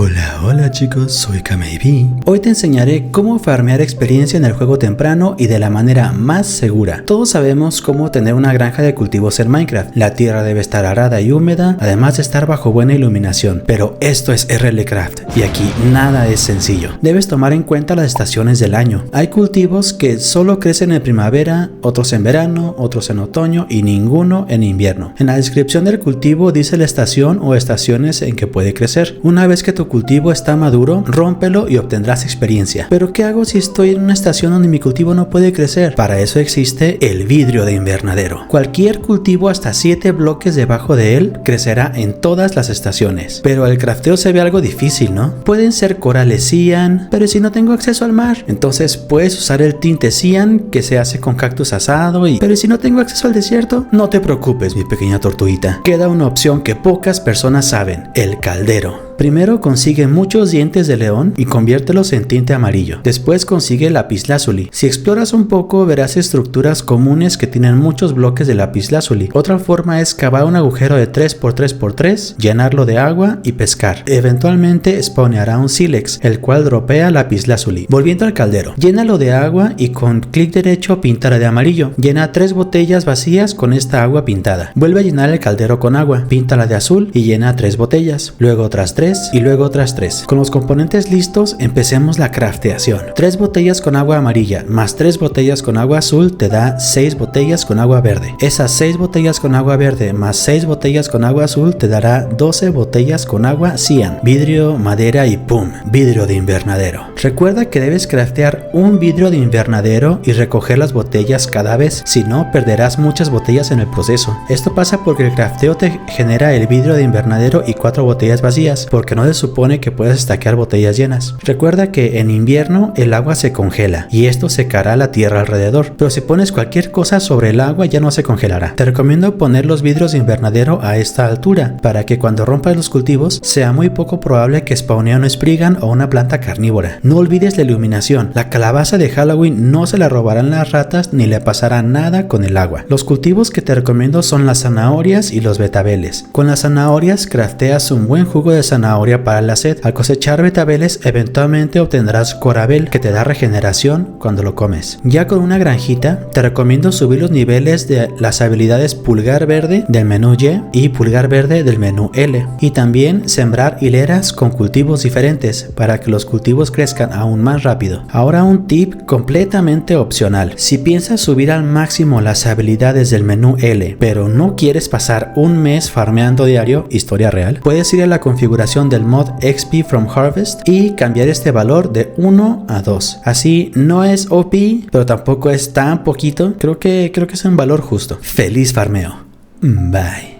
Hola chicos, soy Kameibi. Hoy te enseñaré cómo farmear experiencia en el juego temprano y de la manera más segura. Todos sabemos cómo tener una granja de cultivos en Minecraft. La tierra debe estar arada y húmeda, además de estar bajo buena iluminación. Pero esto es RLCraft y aquí nada es sencillo. Debes tomar en cuenta las estaciones del año. Hay cultivos que solo crecen en primavera, otros en verano, otros en otoño y ninguno en invierno. En la descripción del cultivo dice la estación o estaciones en que puede crecer. Una vez que tu cultivo está maduro, rómpelo y obtendrás experiencia. Pero ¿qué hago si estoy en una estación donde mi cultivo no puede crecer? Para eso existe el vidrio de invernadero. Cualquier cultivo hasta 7 bloques debajo de él crecerá en todas las estaciones. Pero el crafteo se ve algo difícil, ¿no? Pueden ser corales cian, pero si no tengo acceso al mar, entonces puedes usar el tinte cian que se hace con cactus asado pero si no tengo acceso al desierto, no te preocupes, mi pequeña tortuguita. Queda una opción que pocas personas saben: el caldero. Primero consigue muchos dientes de león y conviértelos en tinte amarillo. Después consigue lapislázuli. Si exploras un poco verás estructuras comunes que tienen muchos bloques de lapislázuli. Otra forma es cavar un agujero de 3x3x3, llenarlo de agua y pescar. Eventualmente spawneará un sílex, el cual dropea lapislázuli. Volviendo al caldero, llénalo de agua y con clic derecho píntala de amarillo. Llena 3 botellas vacías con esta agua pintada. Vuelve a llenar el caldero con agua, píntala de azul y llena 3 botellas. Luego otras 3 y luego otras 3. Con los componentes listos, empecemos la crafteación. 3 botellas con agua amarilla más 3 botellas con agua azul te da 6 botellas con agua verde. Esas 6 botellas con agua verde más 6 botellas con agua azul te dará 12 botellas con agua cian. Vidrio, madera y ¡pum! Vidrio de invernadero. Recuerda que debes craftear un vidrio de invernadero y recoger las botellas cada vez, si no perderás muchas botellas en el proceso. Esto pasa porque el crafteo te genera el vidrio de invernadero y 4 botellas vacías, porque no se supone que puedas stackear botellas llenas. Recuerda que en invierno el agua se congela y esto secará la tierra alrededor, pero si pones cualquier cosa sobre el agua ya no se congelará. Te recomiendo poner los vidrios de invernadero a esta altura para que cuando rompas los cultivos sea muy poco probable que spawnee un Spriggan o una planta carnívora. No olvides la iluminación. La calabaza de Halloween no se la robarán las ratas ni le pasará nada con el agua. Los cultivos que te recomiendo son las zanahorias y los betabeles. Con las zanahorias crafteas un buen jugo de zanahoria para la sed. Al cosechar betabeles eventualmente obtendrás corabel que te da regeneración cuando lo comes. Ya con una granjita te recomiendo subir los niveles de las habilidades pulgar verde del menú Y pulgar verde del menú L, y también sembrar hileras con cultivos diferentes para que los cultivos crezcan aún más rápido. Ahora un tip completamente opcional: si piensas subir al máximo las habilidades del menú L pero no quieres pasar un mes farmeando diario, historia real, puedes ir a la configuración del mod XP from Harvest y cambiar este valor de 1 a 2. Así no es OP, pero tampoco es tan poquito. Creo que es un valor justo. Feliz farmeo. Bye.